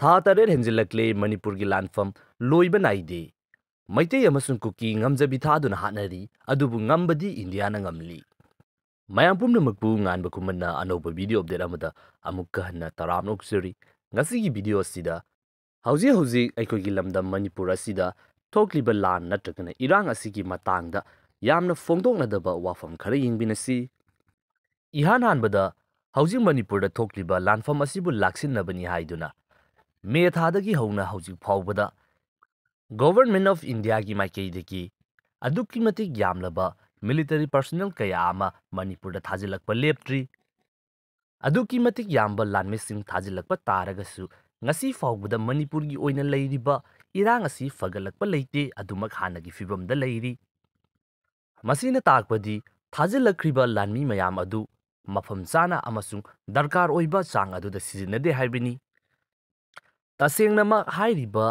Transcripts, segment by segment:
ꯊꯥ ꯇꯔꯦꯠ ꯍꯦꯟꯖꯤꯜꯂꯛꯂꯦ ꯃꯅꯤꯄꯨꯔꯒꯤ ꯂꯥꯟꯐꯝ ꯂꯣꯏꯕ ꯅꯥꯏꯗꯦ꯫ ꯃꯩꯇꯩ ꯑꯃꯁꯨꯡ ꯀꯨꯀꯤ ꯉꯝꯖꯕꯤ ꯊꯥꯗꯨꯅ ꯍꯥꯠꯅꯔꯤ, ꯑꯗꯨꯕꯨ ꯉꯝꯕꯗꯤ ꯏꯟꯗꯤꯌꯥꯅ ꯉꯝꯂꯤ꯫ ꯃꯌꯥꯝ ꯄꯨꯝꯅꯃꯛꯄꯨ ꯉꯥꯟꯕ ꯈꯨꯃꯟꯅ ꯑꯅꯧꯕ ꯚꯤꯗꯤꯑꯣ ꯑꯞꯗꯦꯠ ꯑꯃꯗ ꯑꯃꯨꯛꯀ ꯍꯟꯅ ꯇꯔꯥꯝꯅ ꯑꯣꯛꯆꯔꯤ꯫ ꯉꯁꯤꯒꯤ ꯚꯤꯗꯤꯑꯣ ꯑꯁꯤꯗ ꯍꯧꯖꯤꯛ ꯑꯩꯈꯣꯏꯒꯤ ꯂꯝꯗꯝ ꯃꯅꯤꯄꯨꯔ ꯑꯁꯤꯗ ꯊꯣꯛꯂꯤꯕ ꯂꯥꯟ ꯅꯠꯇ꯭ꯔꯒꯅ ꯏꯔꯥꯡ ꯑꯁꯤꯒꯤ ꯃꯇꯥꯡꯗ ꯌꯥꯝꯅ ꯐꯣꯡꯗꯣꯛꯅꯗꯕ ꯋꯥꯐꯝ ꯈꯔ ꯌꯦꯡꯃꯤꯟꯅꯁꯤ꯫ ꯏꯍꯥꯟ ꯍꯥꯟꯕꯗ ꯍꯧꯖꯤꯛ ꯃꯅꯤꯄꯨꯔꯗ ꯊꯣꯛꯂꯤꯕ ꯂꯥꯟꯐꯝ ꯑꯁꯤꯕꯨ ꯂꯥꯛꯁꯤꯟꯅꯕꯅꯤ ꯍꯥꯏꯗꯨꯅ ꯃꯦ ꯊꯥꯗꯒꯤ ꯍꯧꯅ ꯍꯧꯖꯤꯛ ꯐꯥꯎꯕꯗ ꯒꯣꯚꯔꯟꯃꯦꯟꯠ ꯑꯣꯐ ꯏꯟꯗꯤꯌꯥꯒꯤ ꯃꯥꯏꯀꯩꯗꯒꯤ ꯑꯗꯨꯛꯀꯤ ꯃꯇꯤꯛ ꯌꯥꯝꯂꯕ ꯃꯤꯂꯤꯇꯔꯤ ꯄꯔꯁꯣꯅꯦꯜ ꯀꯌꯥ ꯑꯃ ꯃꯅꯤꯄꯨꯔꯗ ꯊꯥꯖꯤꯜꯂꯛꯄ ꯂꯦꯞꯇ꯭ꯔꯤ꯫ ꯑꯗꯨꯛꯀꯤ ꯃꯇꯤꯛ ꯌꯥꯝꯕ ꯂꯥꯟꯃꯤꯁꯤꯡ ꯊꯥꯖꯤꯜꯂꯛꯄ ꯇꯥꯔꯒꯁꯨ ꯉꯁꯤ ꯐꯥꯎꯕꯗ ꯃꯅꯤꯄꯨꯔꯒꯤ ꯑꯣꯏꯅ ꯂꯩꯔꯤꯕ ꯏꯔꯥꯡ ꯑꯁꯤ ꯐꯒꯠꯂꯛꯄ ꯂꯩꯇꯦ, ꯑꯗꯨꯃꯛ ꯍꯥꯟꯅꯒꯤ ꯐꯤꯕꯝꯗ ꯂꯩꯔꯤ꯫ ꯃꯁꯤꯅ ꯇꯥꯛꯄꯗꯤ ꯊꯥꯖꯤꯜꯂꯛꯈ꯭ꯔꯤꯕ ꯂꯥꯟꯃꯤ ꯃꯌꯥꯝ ꯑꯗꯨ ꯃꯐꯝ ꯆꯥꯅ ꯑꯃꯁꯨꯡ ꯗꯔꯀꯥꯔ ꯑꯣꯏꯕ ꯆꯥꯡ ꯑꯗꯨꯗ ꯁꯤꯖꯤꯟꯅꯗꯦ ꯍꯥꯏꯕꯅꯤ꯫ ꯇꯁꯦꯡꯅꯃꯛ ꯍꯥꯏꯔꯤꯕ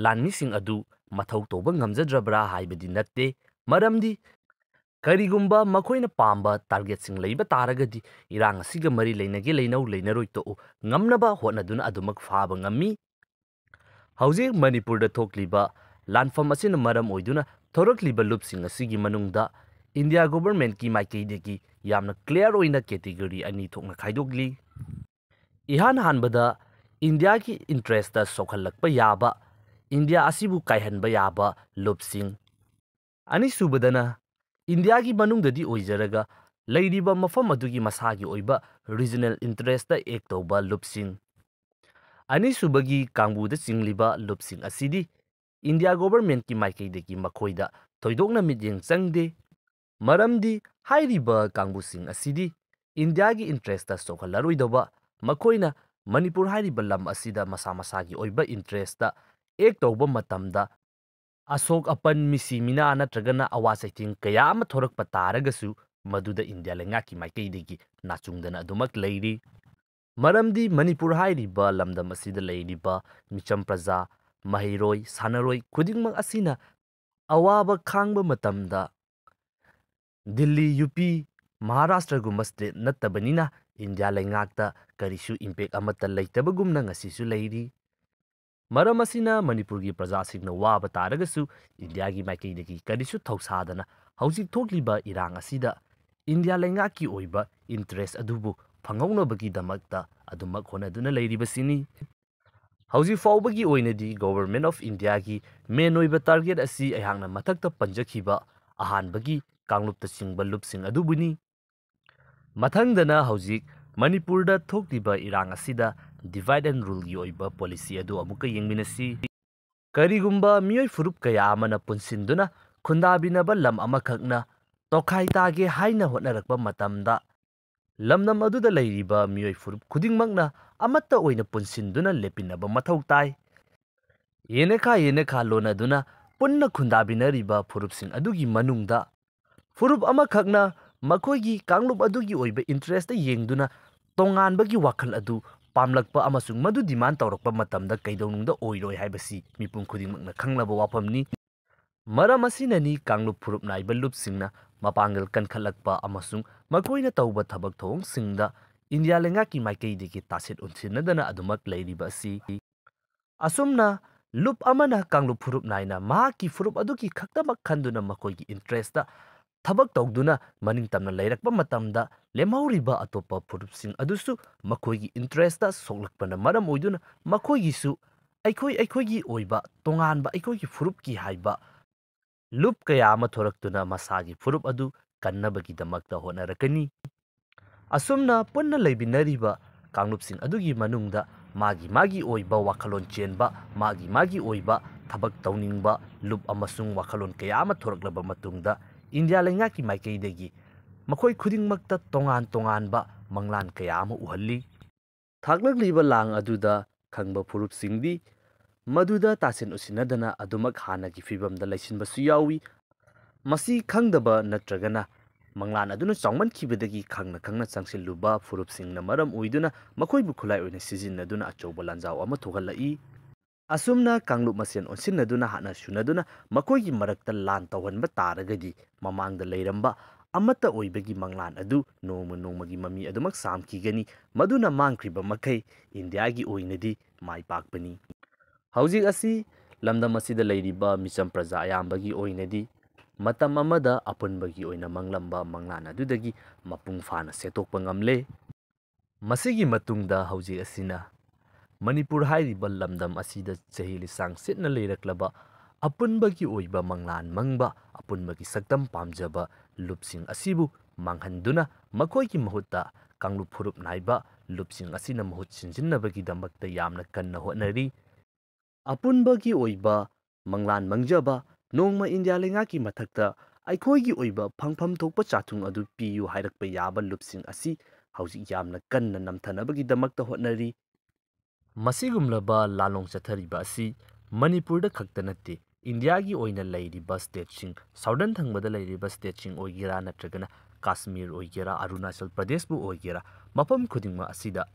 ꯂꯥꯟꯃꯤꯁꯤꯡ ꯑꯗꯨ ꯃꯊꯧ ꯇꯧꯕ ꯉꯝꯖꯗ꯭ꯔꯕ꯭ꯔꯥ ꯍꯥꯏꯕꯗꯤ ꯅꯠꯇꯦ, ꯃꯔꯝꯗꯤ ꯀꯔꯤꯒꯨꯝꯕ ꯃꯈꯣꯏꯅ ꯄꯥꯝꯕ ꯇꯥꯔꯒꯦꯠꯁꯤꯡ ꯂꯩꯕ ꯇꯥꯔꯒꯗꯤ ꯏꯔꯥꯡ ꯑꯁꯤꯒ ꯃꯔꯤ ꯂꯩꯅꯒꯦ ꯂꯩꯅꯧ ꯂꯩꯅꯔꯣꯏ ꯇꯣꯛꯎ, ꯉꯝꯅꯕ ꯍꯣꯠꯅꯗꯨꯅ ꯑꯗꯨꯃꯛ ꯐꯥꯕ ꯉꯝꯃꯤ꯫ ꯍꯧꯖꯤꯛ ꯃꯅꯤꯄꯨꯔꯗ ꯊꯣꯛꯂꯤꯕ ꯂꯥꯟꯐꯝ ꯑꯁꯤꯅ ꯃꯔꯝ ꯑꯣꯏꯗꯨꯅ ꯊꯣꯔꯛꯂꯤꯕ ꯂꯨꯞꯁꯤꯡ ꯑꯁꯤꯒꯤ ꯃꯅꯨꯡꯗ ꯏꯟꯗꯤꯌꯥ ꯒꯣꯚꯔꯟꯃꯦꯟꯠꯀꯤ ꯃꯥꯏꯀꯩꯗꯒꯤ ꯌꯥꯝꯅ ꯀ꯭ꯂꯤꯌꯥꯔ ꯑꯣꯏꯅ ꯀꯦꯇꯦꯒꯣꯔꯤ ꯑꯅꯤ ꯊꯣꯛꯅ ꯈꯥꯏꯗꯣꯛꯂꯤ꯫ ꯏꯍꯥꯟ ꯍꯥꯟꯕꯗ ꯏꯟꯗꯤꯌꯥꯒꯤ ꯏꯟꯇꯔꯦꯁꯇ ꯁꯣꯛꯍꯜꯂꯛꯄ ꯌꯥꯕ, ꯏꯟꯗꯤꯌꯥ ꯑꯁꯤꯕꯨ ꯀꯥꯏꯍꯟꯕ ꯌꯥꯕ ꯂꯨꯞꯁꯤꯡ꯫ ꯑꯅꯤꯁꯨꯕꯗꯅ ꯏꯟꯗꯤꯌꯥꯒꯤ ꯃꯅꯨꯡꯗꯗꯤ ꯑꯣꯏꯖꯔꯒ ꯂꯩꯔꯤꯕ ꯃꯐꯝ ꯑꯗꯨꯒꯤ ꯃꯁꯥꯒꯤ ꯑꯣꯏꯕ ꯔꯤꯖꯅꯦꯜ ꯏꯟꯇꯔꯦꯁꯇ ꯑꯦꯛ ꯇꯧꯕ ꯂꯨꯞꯁꯤꯡ꯫ ꯑꯅꯤꯁꯨꯕꯒꯤ ꯀꯥꯡꯕꯨꯗ ꯆꯤꯡꯂꯤꯕ ꯂꯨꯞꯁꯤꯡ ꯑꯁꯤꯗꯤ ꯏꯟꯗꯤꯌꯥ ꯒꯣꯚꯔꯟꯃꯦꯟꯠꯀꯤ ꯃꯥꯏꯀꯩꯗꯒꯤ ꯃꯈꯣꯏꯗ ꯊꯣꯏꯗꯣꯛꯅ ꯃꯤꯠꯌꯦꯡ ꯆꯪꯗꯦ, ꯃꯔꯝꯗꯤ ꯍꯥꯏꯔꯤꯕ ꯀꯥꯡꯕꯨꯁꯤꯡ ꯑꯁꯤꯗꯤ ꯏꯟꯗꯤꯌꯥꯒꯤ ꯏꯟꯇꯔꯦꯁꯇ ꯁꯣꯛꯍꯜꯂꯔꯣꯏꯗꯕ, ꯃꯈꯣꯏꯅ ꯃꯅꯤꯄꯨꯔ ꯍꯥꯏꯔꯤꯕ ꯂꯝ ꯑꯁꯤꯗ ꯃꯁꯥ ꯃꯁꯥꯒꯤ ꯑꯣꯏꯕ ꯏꯟꯇꯔꯦꯁꯇ ꯑꯦꯛ ꯇꯧꯕ ꯃꯇꯝꯗ ꯑꯁꯣꯛ ꯑꯄꯟ, ꯃꯤꯁꯤ ꯃꯤꯅꯥ ꯅꯠꯇ꯭ꯔꯒꯅ ꯑꯋꯥ ꯆꯩꯊꯦꯡ ꯀꯌꯥ ꯑꯃ ꯊꯣꯔꯛꯄ ꯇꯥꯔꯒꯁꯨ ꯃꯗꯨꯗ ꯏꯟꯗꯤꯌꯥ ꯂꯩꯉꯥꯛꯀꯤ ꯃꯥꯏꯀꯩꯗꯒꯤ ꯅꯥꯆꯨꯡꯗꯅ ꯑꯗꯨꯃꯛ ꯂꯩꯔꯤ꯫ ꯃꯔꯝꯗꯤ ꯃꯅꯤꯄꯨꯔ ꯍꯥꯏꯔꯤꯕ ꯂꯝꯗꯝ ꯑꯁꯤꯗ ꯂꯩꯔꯤꯕ ꯃꯤꯆꯝ ꯄ꯭ꯔꯖꯥ, ꯃꯍꯩꯔꯣꯏ, ꯁꯥꯟꯅꯔꯣꯏ ꯈꯨꯗꯤꯡꯃꯛ ꯑꯁꯤꯅ ꯑꯋꯥꯕ ꯈꯥꯡꯕ ꯃꯇꯝꯗ ꯗꯤꯜꯂꯤ, ꯌꯨꯄꯤ, ꯃꯍꯥꯔꯥꯁꯇ꯭ꯔꯒꯨꯝꯕ ꯁ꯭ꯇꯦꯠ ꯅꯠꯇꯕꯅꯤꯅ ꯏꯟꯗꯤꯌꯥ ꯂꯩꯉꯥꯛꯇ ꯀꯔꯤꯁꯨ ꯏꯝꯄꯦꯛ ꯑꯃꯠꯇ ꯂꯩꯇꯕꯒꯨꯝꯅ ꯉꯁꯤꯁꯨ ꯂꯩꯔꯤ꯫ ꯃꯔꯝ ꯑꯁꯤꯅ ꯃꯅꯤꯄꯨꯔꯒꯤ प्रजाꯁꯤꯡꯅ ꯋꯥꯕ ꯇꯥꯔꯒꯁꯨ ꯏꯟꯗꯤꯌꯥꯒꯤ ꯃꯥꯏꯀꯩꯗꯒꯤ ꯀꯔꯤꯁꯨ ꯊꯧꯁꯥꯗꯅ ꯍꯧꯖꯤꯛ ꯊꯣꯛꯂꯤꯕ ꯏꯔꯥꯡ ꯑꯁꯤꯗ ꯏꯟꯗꯤꯌꯥ ꯂꯩꯉꯥꯛꯀꯤ ꯑꯣꯏꯕ ꯏꯟꯇꯔꯦꯁ ꯑꯗꯨꯕꯨ ꯐꯪꯍꯧꯅꯕꯒꯤꯗꯃꯛꯇ ꯑꯗꯨꯃꯛ ꯍꯣꯠꯅꯗꯨꯅ ꯂꯩꯔꯤꯕꯁꯤꯅꯤ꯫ ꯍꯧꯖꯤꯛ ꯐꯥꯎꯕꯒꯤ ꯑꯣꯏꯅꯗꯤ ꯒꯣꯚꯔꯟꯃꯦꯟꯠ ꯑꯣꯐ ꯏꯟꯗꯤꯌꯥꯒꯤ ꯃꯦꯟ ꯑꯣꯏꯕ ꯇꯥꯔꯒꯦꯠ ꯑꯁꯤ ꯑꯩꯍꯥꯛꯅ ꯃꯊꯛꯇ ꯄꯟꯖꯈꯤꯕ ꯑꯍꯥꯟꯕꯒꯤ ꯀꯥꯡꯂꯨꯞꯇ ꯆꯤꯡꯕ ꯂꯨꯞꯁꯤꯡ ꯑꯗꯨꯕꯨꯅꯤ꯫ ꯃꯊꯪꯗꯅ ꯍꯧꯖꯤꯛ ꯃꯅꯤꯄꯨꯔꯗ ꯊꯣꯛꯂꯤꯕ ꯏꯔꯥꯡ ꯑꯁꯤꯗ ꯗꯤꯚꯥꯏꯗ ꯑꯦꯟ ꯔꯨꯜꯒꯤ ꯑꯣꯏꯕ ꯄꯣꯂꯤꯁꯤ ꯑꯗꯨ ꯑꯃꯨꯛꯀ ꯌꯦꯡꯃꯤꯟꯅꯁꯤ꯫ ꯀꯔꯤꯒꯨꯝꯕ ꯃꯤꯑꯣꯏ ꯐꯨꯔꯨꯞ ꯀꯌꯥ ꯑꯃꯅ ꯄꯨꯟꯁꯤꯟꯗꯨꯅ ꯈꯨꯟꯗꯥꯕꯤꯅꯕ ꯂꯝ ꯑꯃꯈꯛꯅ ꯇꯣꯈꯥꯏ ꯇꯥꯒꯦ ꯍꯥꯏꯅ ꯍꯣꯠꯅꯔꯛꯄ ꯃꯇꯝꯗ ꯂꯝꯗꯝ ꯑꯗꯨꯗ ꯂꯩꯔꯤꯕ ꯃꯤꯑꯣꯏ ꯐꯨꯔꯨꯞ ꯈꯨꯗꯤꯡꯃꯛꯅ ꯑꯃꯠꯇ ꯑꯣꯏꯅ ꯄꯨꯟꯁꯤꯟꯗꯨꯅ ꯂꯦꯞꯄꯤꯟꯅꯕ ꯃꯊꯧ ꯇꯥꯏ꯫ ꯌꯦꯅꯈꯥ ꯂꯣꯟꯅꯗꯨꯅ ꯄꯨꯟꯅ ꯈꯨꯟꯗꯥꯕꯤꯅꯔꯤꯕ ꯐꯨꯔꯨꯞꯁꯤꯡ ꯑꯗꯨꯒꯤ ꯃꯅꯨꯡꯗ ꯐꯨꯔꯨꯞ ꯑꯃꯈꯛꯅ ꯃꯈꯣꯏꯒꯤ ꯀꯥꯡꯂꯨꯞ ꯑꯗꯨꯒꯤ ꯑꯣꯏꯕ ꯏꯟꯇꯔꯦꯁꯇ ꯌꯦꯡꯗꯨꯅ ꯇꯣꯉꯥꯟꯕꯒꯤ ꯋꯥꯈꯜ ꯑꯗꯨ ꯄꯥꯝꯂꯛꯄ ꯑꯃꯁꯨꯡ ꯃꯗꯨ ꯗꯤꯃꯥꯟ ꯇꯧꯔꯛꯄ ꯃꯇꯝꯗ ꯀꯩꯗꯧꯅꯨꯡꯗ ꯑꯣꯏꯔꯣꯏ ꯍꯥꯏꯕꯁꯤ ꯃꯤꯄꯨꯝ ꯈꯨꯗꯤꯡꯃꯛꯅ ꯈꯪꯂꯕ ꯋꯥꯐꯝꯅꯤ꯫ ꯃꯔꯝ ꯑꯁꯤꯅꯅꯤ ꯀꯥꯡꯂꯨꯞ ꯐꯨꯔꯨꯞ ꯅꯥꯏꯕ ꯂꯨꯞꯁꯤꯡꯅ ꯃꯄꯥꯡꯒꯜ ꯀꯟꯈꯠꯂꯛꯄ ꯑꯃꯁꯨꯡ ꯃꯈꯣꯏꯅ ꯇꯧꯕ ꯊꯕꯛ ꯊꯧꯑꯣꯡꯁꯤꯡꯗ ꯏꯟꯗꯤꯌꯥ ꯂꯩꯉꯥꯛꯀꯤ ꯃꯥꯏꯀꯩꯗꯒꯤ ꯇꯥꯁꯤꯟ ꯎꯟꯁꯤꯟꯅꯗꯅ ꯑꯗꯨꯃꯛ ꯂꯩꯔꯤꯕ ꯑꯁꯤ꯫ ꯑꯁꯨꯝꯅ ꯂꯨꯞ ꯑꯃꯅ ꯀꯥꯡꯂꯨꯞ ꯐꯨꯔꯨꯞ ꯅꯥꯏꯅ ꯃꯍꯥꯛꯀꯤ ꯐꯨꯔꯨꯞ ꯑꯗꯨꯒꯤ ꯈꯛꯇꯃꯛ ꯈꯟꯗꯨꯅ ꯃꯈꯣꯏꯒꯤ ꯏꯟꯇꯔꯦꯁꯇ ꯊꯕꯛ ꯇꯧꯗꯨꯅ ꯃꯅꯤꯡꯇꯝꯅ ꯂꯩꯔꯛꯄ ꯃꯇꯝꯗ ꯂꯦꯝꯍꯧꯔꯤꯕ ꯑꯇꯣꯞꯄ ꯐꯨꯔꯨꯞꯁꯤꯡ ꯑꯗꯨꯁꯨ ꯃꯈꯣꯏꯒꯤ ꯏꯟꯇꯔꯦꯁꯇ ꯁꯣꯛꯂꯛꯄꯅ ꯃꯔꯝ ꯑꯣꯏꯗꯨꯅ ꯃꯈꯣꯏꯒꯤꯁꯨ ꯑꯩꯈꯣꯏꯒꯤ ꯑꯣꯏꯕ ꯇꯣꯉꯥꯟꯕ ꯑꯩꯈꯣꯏꯒꯤ ꯐꯨꯔꯨꯞꯀꯤ ꯍꯥꯏꯕ ꯂꯨꯞ ꯀꯌꯥ ꯑꯃ ꯊꯣꯔꯛꯇꯨꯅ ꯃꯁꯥꯒꯤ ꯐꯨꯔꯨꯞ ꯑꯗꯨ ꯀꯟꯅꯕꯒꯤꯗꯃꯛꯇ ꯍꯣꯠꯅꯔꯛꯀꯅꯤ꯫ ꯑꯁꯨꯝꯅ ꯄꯨꯟꯅ ꯂꯩꯃꯤꯟꯅꯔꯤꯕ ꯀꯥꯡꯂꯨꯞꯁꯤꯡ ꯑꯗꯨꯒꯤ ꯃꯅꯨꯡꯗ ꯃꯥꯒꯤ ꯑꯣꯏꯕ ꯋꯥꯈꯜꯂꯣꯟ ꯆꯦꯟꯕ, ꯃꯥꯒꯤ ꯑꯣꯏꯕ ꯊꯕꯛ ꯇꯧꯅꯤꯡꯕ ꯂꯨꯞ ꯑꯃꯁꯨꯡ ꯋꯥꯈꯜꯂꯣꯟ ꯀꯌꯥ ꯑꯃ ꯊꯣꯔꯛꯂꯕ ꯃꯇꯨꯡꯗ ꯏꯟꯗꯤꯌꯥ ꯂꯩꯉꯥꯛꯀꯤ ꯃꯥꯏꯀꯩꯗꯒꯤ ꯃꯈꯣꯏ ꯈꯨꯗꯤꯡꯃꯛꯇ ꯇꯣꯉꯥꯟ ꯇꯣꯉꯥꯟꯕ ꯃꯪꯂꯥꯟ ꯀꯌꯥ ꯑꯃ ꯎꯍꯜꯂꯤ꯫ ꯊꯥꯛꯂꯛꯂꯤꯕ ꯂꯥꯡ ꯑꯗꯨꯗ ꯈꯪꯕ ꯐꯨꯔꯨꯞꯁꯤꯡꯗꯤ ꯃꯗꯨꯗ ꯇꯥꯁꯤꯟ ꯎꯁꯤꯟꯅꯗꯅ ꯑꯗꯨꯃꯛ ꯍꯥꯟꯅꯒꯤ ꯐꯤꯕꯝꯗ ꯂꯩꯁꯤꯟꯕꯁꯨ ꯌꯥꯎꯏ꯫ ꯃꯁꯤ ꯈꯪꯗꯕ ꯅꯠꯇ꯭ꯔꯒꯅ ꯃꯪꯂꯥꯟ ꯑꯗꯨꯅ ꯆꯥꯎꯃꯟꯈꯤꯕꯗꯒꯤ ꯈꯪꯅ ꯆꯪꯁꯤꯜꯂꯨꯕ ꯐꯨꯔꯨꯞꯁꯤꯡꯅ ꯃꯔꯝ ꯑꯣꯏꯗꯨꯅ ꯃꯈꯣꯏꯕꯨ ꯈꯨꯠꯂꯥꯏ ꯑꯣꯏꯅ ꯁꯤꯖꯤꯟꯅꯗꯨꯅ ꯑꯆꯧꯕ ꯂꯥꯟꯖꯥꯎ ꯑꯃ ꯊꯣꯛꯍꯜꯂꯛꯏ꯫ ꯑꯁꯨꯝꯅ ꯀꯥꯡꯂꯨꯞ ꯃꯁꯦꯟ ꯑꯣꯟꯁꯤꯟꯅꯗꯨꯅ ꯍꯥꯠꯅ ꯁꯨꯅꯗꯨꯅ ꯃꯈꯣꯏꯒꯤ ꯃꯔꯛꯇ ꯂꯥꯟ ꯇꯧꯍꯟꯕ ꯇꯥꯔꯒꯗꯤ ꯃꯃꯥꯡꯗ ꯂꯩꯔꯝꯕ ꯑꯃꯠꯇ ꯑꯣꯏꯕꯒꯤ ꯃꯪꯂꯥꯟ ꯑꯗꯨ ꯅꯣꯡꯃ ꯅꯣꯡꯃꯒꯤ ꯃꯃꯤ ꯑꯗꯨꯃꯛ ꯁꯥꯝꯈꯤꯒꯅꯤ, ꯃꯗꯨꯅ ꯃꯥꯡꯈ꯭ꯔꯤꯕ ꯃꯈꯩ ꯏꯟꯗꯤꯌꯥꯒꯤ ꯑꯣꯏꯅꯗꯤ ꯃꯥꯏ ꯄꯥꯛꯄꯅꯤ꯫ ꯍꯧꯖꯤꯛ ꯑꯁꯤ ꯂꯝꯗꯝ ꯑꯁꯤꯗ ꯂꯩꯔꯤꯕ ꯃꯤꯆꯝ ꯄ꯭ꯔꯖꯥ ꯑꯌꯥꯝꯕꯒꯤ ꯑꯣꯏꯅꯗꯤ ꯃꯇꯝ ꯑꯃꯗ ꯑꯄꯨꯟꯕꯒꯤ ꯑꯣꯏꯅ ꯃꯪꯂꯝꯕ ꯃꯪꯂꯥꯟ ꯑꯗꯨꯗꯒꯤ ꯃꯄꯨꯡ ꯐꯥꯅ ꯁꯦꯠꯇꯣꯛꯄ ꯉꯝꯂꯦ꯫ ꯃꯁꯤꯒꯤ ꯃꯇꯨꯡꯗ ꯍꯧꯖꯤꯛ ꯑꯁꯤꯅ ꯃꯅꯤꯄꯨꯔ ꯍꯥꯏꯔꯤꯕ ꯂꯝꯗꯝ ꯑꯁꯤꯗ ꯆꯍꯤ ꯂꯤꯁꯥꯡ ꯁꯤꯠꯅ ꯂꯩꯔꯛꯂꯕ ꯑꯄꯨꯟꯕꯒꯤ ꯑꯣꯏꯕ ꯃꯪꯂꯥꯟ ꯃꯪꯕ, ꯑꯄꯨꯟꯕꯒꯤ ꯁꯛꯇꯝ ꯄꯥꯝꯖꯕ ꯂꯨꯞꯁꯤꯡ ꯑꯁꯤꯕꯨ ꯃꯥꯡꯍꯟꯗꯨꯅ ꯃꯈꯣꯏꯒꯤ ꯃꯍꯨꯠꯇ ꯀꯥꯡꯂꯨꯞ ꯐꯨꯔꯨꯞ ꯅꯥꯏꯕ ꯂꯨꯞꯁꯤꯡ ꯑꯁꯤꯅ ꯃꯍꯨꯠ ꯁꯤꯟꯖꯤꯟꯅꯕꯒꯤꯗꯃꯛꯇ ꯌꯥꯝꯅ ꯀꯟꯅ ꯍꯣꯠꯅꯔꯤ꯫ ꯑꯄꯨꯟꯕꯒꯤ ꯑꯣꯏꯕ ꯃꯪꯂꯥꯟ ꯃꯪꯖꯕ, ꯅꯣꯡꯃ ꯏꯟꯗꯤꯌꯥ ꯂꯩꯉꯥꯛꯀꯤ ꯃꯊꯛꯇ ꯑꯩꯈꯣꯏꯒꯤ ꯑꯣꯏꯕ ꯐꯪꯐꯝ ꯊꯣꯛꯄ ꯆꯥꯊꯨꯡ ꯑꯗꯨ ꯄꯤꯌꯨ ꯍꯥꯏꯔꯛꯄ ꯌꯥꯕ ꯂꯨꯞꯁꯤꯡ ꯑꯁꯤ ꯍꯧꯖꯤꯛ ꯌꯥꯝꯅ ꯀꯟꯅ ꯅꯝꯊꯅꯕꯒꯤꯗꯃꯛꯇ ꯍꯣꯠꯅꯔꯤ꯫ ꯃꯁꯤꯒꯨꯝꯂꯕ ꯂꯥꯂꯣꯡ ꯆꯠꯊꯔꯤꯕ ꯑꯁꯤ ꯃꯅꯤꯄꯨꯔꯗ ꯈꯛꯇ ꯅꯠꯇꯦ, ꯏꯟꯗꯤꯌꯥꯒꯤ ꯑꯣꯏꯅ ꯂꯩꯔꯤꯕ ꯁ꯭ꯇꯦꯠꯁꯤꯡ, ꯁꯥꯎꯗꯔꯟ ꯊꯪꯕꯗ ꯂꯩꯔꯤꯕ ꯁ꯭ꯇꯦꯠꯁꯤꯡ ꯑꯣꯏꯒꯦꯔꯥ ꯅꯠꯇ꯭ꯔꯒꯅ ꯀꯥꯁꯃꯤꯔ ꯑꯣꯏꯒꯦꯔꯥ, ꯑꯔꯨꯅꯥꯆꯜ ꯄ꯭ꯔꯗꯦꯁꯄꯨ ꯑꯣꯏꯒꯦꯔꯥ, ꯃꯐꯝ ꯈꯨꯗꯤꯡꯃꯛ ꯑꯁꯤꯗ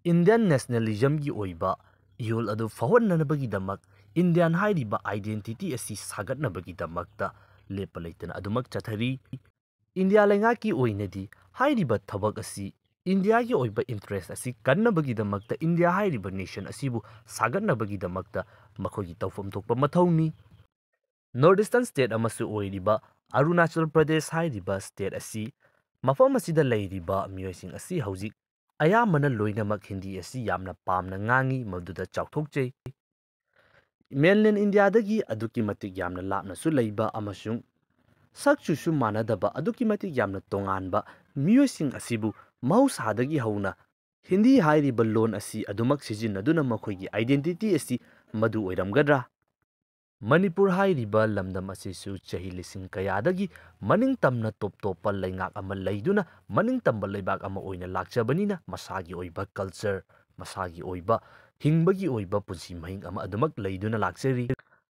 ꯏꯟꯗꯤꯌꯟ ꯅꯦꯁꯅꯦꯂꯤꯖꯝꯒꯤ ꯑꯣꯏꯕ ꯏꯍꯨꯜ ꯑꯗꯨ ꯐꯥꯎꯍꯟꯅꯕꯒꯤꯗꯃꯛ, ꯏꯟꯗꯤꯌꯥꯟ ꯍꯥꯏꯔꯤꯕ ꯑꯥꯏꯗꯦꯟꯇꯤꯇꯤ ꯑꯁꯤ ꯁꯥꯒꯠꯅꯕꯒꯤꯗꯃꯛꯇ ꯂꯦꯞꯄ ꯂꯩꯇꯅ ꯑꯗꯨꯃꯛ ꯆꯠꯊꯔꯤ꯫ ꯏꯟꯗꯤꯌꯥ ꯂꯩꯉꯥꯛꯀꯤ ꯑꯣꯏꯅꯗꯤ ꯍꯥꯏꯔꯤꯕ ꯊꯕꯛ ꯑꯁꯤ ꯏꯟꯗꯤꯌꯥꯒꯤ ꯑꯣꯏꯕ ꯏꯟꯇꯔꯦꯁ ꯑꯁꯤ ꯀꯟꯅꯕꯒꯤꯗꯃꯛꯇ, ꯏꯟꯗꯤꯌꯥ ꯍꯥꯏꯔꯤꯕ ꯅꯦꯁꯟ ꯑꯁꯤꯕꯨ ꯁꯥꯒꯠꯅꯕꯒꯤꯗꯃꯛꯇ ꯃꯈꯣꯏꯒꯤ ꯇꯧꯐꯝ ꯊꯣꯛꯄ ꯃꯊꯧꯅꯤ꯫ ꯅꯣꯔꯠ ꯏꯁꯇꯔꯟ ꯁ꯭ꯇꯦꯠ ꯑꯃꯁꯨ ꯑꯣꯏꯔꯤꯕ ꯑꯔꯨꯅꯥꯆꯜ ꯄ꯭ꯔꯗꯦꯁ ꯍꯥꯏꯔꯤꯕ ꯁ꯭ꯇꯦꯠ ꯑꯁꯤ, ꯃꯐꯝ ꯑꯁꯤꯗ ꯂꯩꯔꯤꯕ ꯃꯤꯑꯣꯏꯁꯤꯡ ꯑꯁꯤ ꯍꯧꯖꯤꯛ ꯑꯌꯥꯝꯕꯅ ꯂꯣꯏꯅꯃꯛ ꯍꯤꯟꯗꯤ ꯑꯁꯤ ꯌꯥꯝꯅ ꯄꯥꯝꯅ ꯉꯥꯡꯉꯤ, ꯃꯗꯨꯗ ꯆꯥꯎꯊꯣꯛꯆꯩ꯫ ꯃꯦꯟꯂꯦꯟ ꯏꯟꯗꯤꯌꯥꯗꯒꯤ ꯑꯗꯨꯛꯀꯤ ꯃꯇꯤꯛ ꯌꯥꯝꯅ ꯂꯥꯞꯅꯁꯨ ꯂꯩꯕ ꯑꯃꯁꯨꯡ ꯁꯛ ꯆꯨꯁꯨ ꯃꯥꯟꯅꯗꯕ ꯑꯗꯨꯛꯀꯤ ꯃꯇꯤꯛ ꯌꯥꯝꯅ ꯇꯣꯉꯥꯟꯕ ꯃꯤꯑꯣꯏꯁꯤꯡ ꯑꯁꯤꯕꯨ ꯃꯍꯧꯁꯥꯗꯒꯤ ꯍꯧꯅ ꯍꯤꯟꯗꯤ ꯍꯥꯏꯔꯤꯕ ꯂꯣꯟ ꯑꯁꯤ ꯑꯗꯨꯃꯛ ꯁꯤꯖꯤꯟꯅꯗꯨꯅ ꯃꯈꯣꯏꯒꯤ ꯑꯥꯏꯗꯦꯟꯇꯤꯇꯤ ꯑꯁꯤ ꯃꯗꯨ ꯑꯣꯏꯔꯝꯒꯗ꯭ꯔꯥ? ꯃꯅꯤꯄꯨꯔ ꯍꯥꯏꯔꯤꯕ ꯂꯝꯗꯝ ꯑꯁꯤꯁꯨ ꯆꯍꯤ ꯂꯤꯁꯤꯡ ꯀꯌꯥꯗꯒꯤ ꯃꯅꯤꯡꯇꯝꯅ ꯇꯣꯞ ꯇꯣꯞꯄ ꯂꯩꯉꯥꯛ ꯑꯃ ꯂꯩꯗꯨꯅ ꯃꯅꯤꯡꯇꯝꯕ ꯂꯩꯕꯥꯛ ꯑꯃ ꯑꯣꯏꯅ ꯂꯥꯛꯆꯕꯅꯤꯅ ꯃꯁꯥꯒꯤ ꯑꯣꯏꯕ ꯀꯜꯆꯔ, ꯃꯁꯥꯒꯤ ꯑꯣꯏꯕ ꯍꯤꯡꯕꯒꯤ ꯑꯣꯏꯕ ꯄꯨꯟꯁꯤ ꯃꯍꯤꯡ ꯑꯃ ꯑꯗꯨꯃꯛ ꯂꯩꯗꯨꯅ ꯂꯥꯛꯆꯔꯤ꯫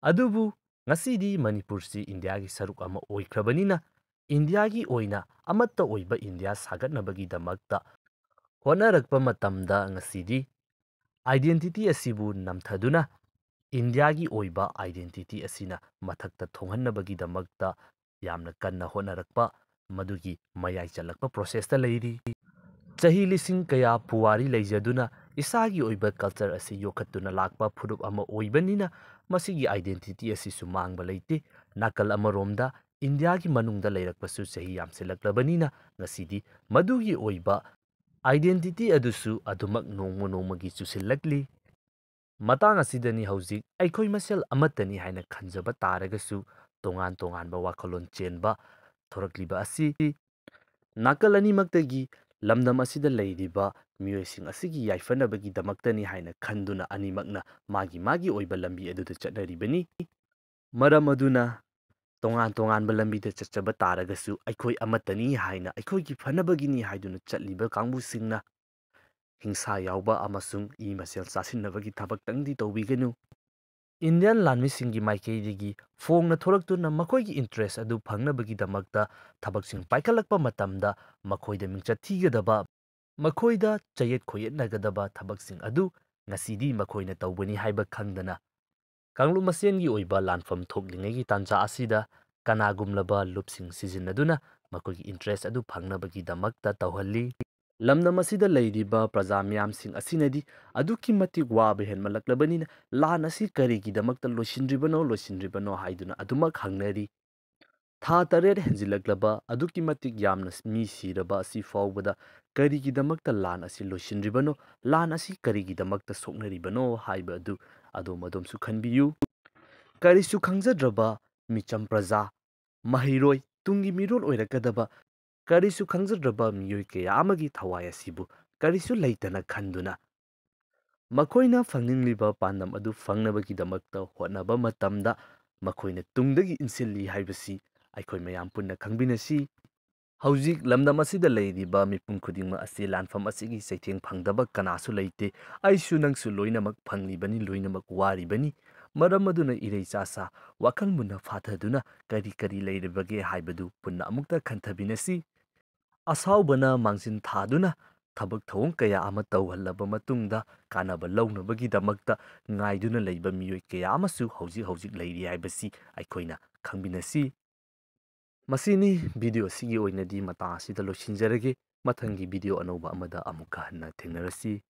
ꯑꯗꯨꯕꯨ ꯉꯁꯤꯗꯤ ꯃꯅꯤꯄꯨꯔꯁꯤ ꯏꯟꯗꯤꯌꯥꯒꯤ ꯁꯔꯨꯛ ꯑꯃ ꯑꯣꯏꯈ꯭ꯔꯕꯅꯤꯅ ꯏꯟꯗꯤꯌꯥꯒꯤ ꯑꯣꯏꯅ ꯑꯃꯠꯇ ꯑꯣꯏꯕ ꯏꯟꯗꯤꯌꯥ ꯁꯥꯒꯠꯅꯕꯒꯤꯗꯃꯛꯇ ꯍꯣꯠꯅꯔꯛꯄ ꯃꯇꯝꯗ ꯉꯁꯤꯗꯤ ꯑꯥꯏꯗꯦꯟꯇꯤꯇꯤ ꯑꯁꯤꯕꯨ ꯅꯝꯊꯗꯨꯅ ꯏꯟꯗꯤꯌꯥꯒꯤ ꯑꯣꯏꯕ ꯑꯥꯏꯗꯦꯟꯇꯤꯇꯤ ꯑꯁꯤꯅ ꯃꯊꯛꯇ ꯊꯣꯡꯍꯟꯅꯕꯒꯤꯗꯃꯛꯇ ꯌꯥꯝꯅ ꯀꯟꯅ ꯍꯣꯠꯅꯔꯛꯄ, ꯃꯗꯨꯒꯤ ꯃꯌꯥꯏ ꯆꯜꯂꯛꯄ ꯄ꯭ꯔꯣꯁꯦꯁꯇ ꯂꯩꯔꯤ꯫ ꯆꯍꯤ ꯂꯤꯁꯤꯡ ꯀꯌꯥ ꯄꯨꯋꯥꯔꯤ ꯂꯩꯖꯗꯨꯅ ꯏꯁꯥꯒꯤ ꯑꯣꯏꯕ ꯀꯜꯆꯔ ꯑꯁꯤ ꯌꯣꯛꯈꯠꯇꯨꯅ ꯂꯥꯛꯄ ꯐꯨꯔꯨꯞ ꯑꯃ ꯑꯣꯏꯕꯅꯤꯅ ꯃꯁꯤꯒꯤ ꯑꯥꯏꯗꯦꯟꯇꯤꯇꯤ ꯑꯁꯤꯁꯨ ꯃꯥꯡꯕ ꯂꯩꯇꯦ꯫ ꯅꯥꯀꯜ ꯑꯃꯔꯣꯝꯗ ꯏꯟꯗꯤꯌꯥꯒꯤ ꯃꯅꯨꯡꯗ ꯂꯩꯔꯛꯄꯁꯨ ꯆꯍꯤ ꯌꯥꯝꯁꯤꯜꯂꯛꯂꯕꯅꯤꯅ ꯉꯁꯤꯗꯤ ꯃꯗꯨꯒꯤ ꯑꯣꯏꯕ ꯑꯥꯏꯗꯦꯟꯇꯤꯇꯤ ꯑꯗꯨꯁꯨ ꯑꯗꯨꯃꯛ ꯅꯣꯡꯃ ꯅꯣꯡꯃꯒꯤ ꯆꯨꯁꯤꯜꯂꯛꯂꯤ꯫ ꯃꯇꯥꯡ ꯑꯁꯤꯗꯅꯤ ꯍꯧꯖꯤꯛ ꯑꯩꯈꯣꯏ ꯃꯁꯦꯜ ꯑꯃꯠꯇꯅꯤ ꯍꯥꯏꯅ ꯈꯟꯖꯕ ꯇꯥꯔꯒꯁꯨ ꯇꯣꯉꯥꯟ ꯇꯣꯉꯥꯟꯕ ꯋꯥꯈꯜꯂꯣꯟ ꯆꯦꯟꯕ ꯊꯣꯔꯛꯂꯤꯕ ꯑꯁꯤ ꯅꯥꯀꯜ ꯑꯅꯤꯃꯛꯇꯒꯤ ꯂꯝꯗꯝ ꯑꯁꯤꯗ ꯂꯩꯔꯤꯕ ꯃꯤꯑꯣꯏꯁꯤꯡ ꯑꯁꯤꯒꯤ ꯌꯥꯏꯐꯅꯕꯒꯤꯗꯃꯛꯇꯅꯤ ꯍꯥꯏꯅ ꯈꯟꯗꯨꯅ ꯑꯅꯤꯃꯛꯅ ꯃꯥꯒꯤ ꯃꯥꯒꯤ ꯑꯣꯏꯕ ꯂꯝꯕꯤ ꯑꯗꯨꯗ ꯆꯠꯅꯔꯤꯕꯅꯤ꯫ ꯃꯔꯝ ꯑꯗꯨꯅ ꯇꯣꯉꯥꯟ ꯇꯣꯉꯥꯟꯕ ꯂꯝꯕꯤꯗ ꯆꯠꯆꯕ ꯇꯥꯔꯒꯁꯨ ꯑꯩꯈꯣꯏ ꯑꯃꯠꯇꯅꯤ ꯍꯥꯏꯅ, ꯑꯩꯈꯣꯏꯒꯤ ꯐꯅꯕꯒꯤꯅꯤ ꯍꯥꯏꯗꯨꯅ ꯆꯠꯂꯤꯕ ꯀꯥꯡꯕꯨꯁꯤꯡꯅ ꯍꯤꯡꯁꯥ ꯌꯥꯎꯕ ꯑꯃꯁꯨꯡ ꯏ ꯃꯁꯦꯜ ꯆꯥꯁꯤꯟꯅꯕꯒꯤ ꯊꯕꯛꯇꯪꯗꯤ ꯇꯧꯕꯤꯒꯅꯨ꯫ ꯏꯟꯗꯤꯌꯟ ꯂꯥꯟꯃꯤꯁꯤꯡꯒꯤ ꯃꯥꯏꯀꯩꯗꯒꯤ ꯐꯣꯡꯅ ꯊꯣꯔꯛꯇꯨꯅ ꯃꯈꯣꯏꯒꯤ ꯏꯟꯇꯔꯦꯁ ꯑꯗꯨ ꯐꯪꯅꯕꯒꯤꯗꯃꯛꯇ ꯊꯕꯛꯁꯤꯡ ꯄꯥꯏꯈꯠꯂꯛꯄ ꯃꯇꯝꯗ ꯃꯈꯣꯏꯗ ꯃꯤꯡꯆꯠ ꯊꯤꯒꯗꯕ, ꯃꯈꯣꯏꯗ ꯆꯌꯦꯠ ꯈꯣꯏꯌꯦꯠꯅꯒꯗꯕ ꯊꯕꯛꯁꯤꯡ ꯑꯗꯨ ꯉꯁꯤꯗꯤ ꯃꯈꯣꯏꯅ ꯇꯧꯕꯅꯤ ꯍꯥꯏꯕ ꯈꯪꯗꯅ ꯀꯥꯡꯂꯨꯞ ꯃꯁꯦꯟꯒꯤ ꯑꯣꯏꯕ ꯂꯥꯟꯐꯝ ꯊꯣꯛꯂꯤꯉꯩꯒꯤ ꯇꯥꯟꯖꯥ ꯑꯁꯤꯗ ꯀꯅꯥꯒꯨꯝꯂꯕ ꯂꯨꯞꯁꯤꯡ ꯁꯤꯖꯤꯟꯅꯗꯨꯅ ꯃꯈꯣꯏꯒꯤ ꯏꯟꯇꯔꯦꯁ ꯑꯗꯨ ꯐꯪꯅꯕꯒꯤꯗꯃꯛꯇ ꯇꯧꯍꯜꯂꯤ꯫ ꯂꯝꯗꯝ ꯑꯁꯤꯗ ꯂꯩꯔꯤꯕ ꯄ꯭ꯔꯖꯥ ꯃꯤꯌꯥꯝꯁꯤꯡ ꯑꯁꯤꯅꯗꯤ ꯑꯗꯨꯛꯀꯤ ꯃꯇꯤꯛ ꯋꯥꯕ ꯍꯦꯟꯃꯜꯂꯛꯂꯕꯅꯤꯅ ꯂꯥꯟ ꯑꯁꯤ ꯀꯔꯤꯒꯤꯗꯃꯛꯇ ꯂꯣꯏꯁꯤꯟꯗ꯭ꯔꯤꯕꯅꯣ ꯍꯥꯏꯗꯨꯅ ꯑꯗꯨꯃꯛ ꯍꯪꯅꯔꯤ꯫ ꯊꯥ 8 ꯍꯦꯟꯖꯤꯜꯂꯛꯂꯕ, ꯑꯗꯨꯛꯀꯤ ꯃꯇꯤꯛ ꯌꯥꯝꯅ ꯃꯤ ꯁꯤꯔꯕ ꯑꯁꯤ ꯐꯥꯎꯕꯗ ꯀꯔꯤꯒꯤꯗꯃꯛꯇ ꯂꯥꯟ ꯑꯁꯤ ꯂꯣꯏꯁꯤꯟꯗ꯭ꯔꯤꯕꯅꯣ, ꯂꯥꯟ ꯑꯁꯤ ꯀꯔꯤꯒꯤꯗꯃꯛꯇ ꯁꯣꯛꯅꯔꯤꯕꯅꯣ ꯍꯥꯏꯕ ꯑꯗꯨ ꯑꯗꯣꯝꯁꯨ ꯈꯟꯕꯤꯌꯨ꯫ ꯀꯔꯤꯁꯨ ꯈꯪꯖꯗ꯭ꯔꯕ ꯃꯤꯆꯝ ꯄ꯭ꯔꯖꯥ, ꯃꯍꯩꯔꯣꯏ, ꯇꯨꯡꯒꯤ ꯃꯤꯔꯣꯜ ꯑꯣꯏꯔꯛꯀꯗꯕ ꯀꯔꯤꯁꯨ ꯈꯪꯖꯗ꯭ꯔꯕ ꯃꯤꯑꯣꯏ ꯀꯌꯥ ꯑꯃꯒꯤ ꯊꯋꯥꯏ ꯑꯁꯤꯕꯨ ꯀꯔꯤꯁꯨ ꯂꯩꯇꯅ ꯈꯟꯗꯨꯅ ꯃꯈꯣꯏꯅ ꯐꯪꯅꯤꯡꯂꯤꯕ ꯄꯥꯟꯗꯝ ꯑꯗꯨ ꯐꯪꯅꯕꯒꯤꯗꯃꯛꯇ ꯍꯣꯠꯅꯕ ꯃꯇꯝꯗ ꯃꯈꯣꯏꯅ ꯇꯨꯡꯗꯒꯤ ꯏꯟꯁꯤꯜꯂꯤ ꯍꯥꯏꯕꯁꯤ ꯑꯩꯈꯣꯏ ꯃꯌꯥꯝ ꯄꯨꯟꯅ ꯈꯪꯃꯤꯟꯅꯁꯤ꯫ ꯍꯧꯖꯤꯛ ꯂꯝꯗꯝ ꯑꯁꯤꯗ ꯂꯩꯔꯤꯕ ꯃꯤꯄꯨꯝ ꯈꯨꯗꯤꯡꯃꯛ ꯑꯁꯤ ꯂꯥꯟꯐꯝ ꯑꯁꯤꯒꯤ ꯆꯩꯊꯦꯡ ꯐꯪꯗꯕ ꯀꯅꯥꯁꯨ ꯂꯩꯇꯦ꯫ ꯑꯩꯁꯨ ꯅꯪꯁꯨ ꯂꯣꯏꯅꯃꯛ ꯐꯪꯂꯤꯕꯅꯤ, ꯂꯣꯏꯅꯃꯛ ꯋꯥꯔꯤꯕꯅꯤ꯫ ꯃꯔꯝ ꯑꯗꯨꯅ ꯏꯔꯩ ꯆꯥꯁꯥ ꯋꯥꯈꯜ ꯃꯨꯟꯅ ꯐꯥꯊꯗꯨꯅ ꯀꯔꯤ ꯀꯔꯤ ꯂꯩꯔꯤꯕꯒꯦ ꯍꯥꯏꯕꯗꯨ ꯄꯨꯟꯅ ꯑꯃꯨꯛꯇ ꯈꯟꯊꯃꯤꯟꯅꯁꯤ꯫ ꯑꯁꯥꯎꯕꯅ ꯃꯥꯡꯖꯤꯟ ꯊꯥꯗꯨꯅ ꯊꯕꯛ ꯊꯧꯑꯣꯡ ꯀꯌꯥ ꯑꯃ ꯇꯧꯍꯜꯂꯕ ꯃꯇꯨꯡꯗ ꯀꯥꯟꯅꯕ ꯂꯧꯅꯕꯒꯤꯗꯃꯛꯇ ꯉꯥꯏꯗꯨꯅ ꯂꯩꯕ ꯃꯤꯑꯣꯏ ꯀꯌꯥ ꯑꯃꯁꯨ ꯍꯧꯖꯤꯛ ꯍꯧꯖꯤꯛ ꯂꯩꯔꯤ ꯍꯥꯏꯕꯁꯤ ꯑꯩꯈꯣꯏꯅ ꯈꯪꯃꯤꯟꯅꯁꯤ꯫ ꯃꯁꯤꯅꯤ ꯚꯤꯗꯤꯑꯣ ꯑꯁꯤꯒꯤ ꯑꯣꯏꯅꯗꯤ ꯃꯇꯥꯡ ꯑꯁꯤꯗ ꯂꯣꯏꯁꯤꯟꯖꯔꯒꯦ ꯃꯊꯪꯒꯤ ꯚꯤꯗꯤꯑꯣ ꯑꯅꯧꯕ ꯑꯃꯗ ꯑꯃꯨꯛꯀ ꯍꯟꯅ ꯊꯦꯡꯅꯔꯁꯤ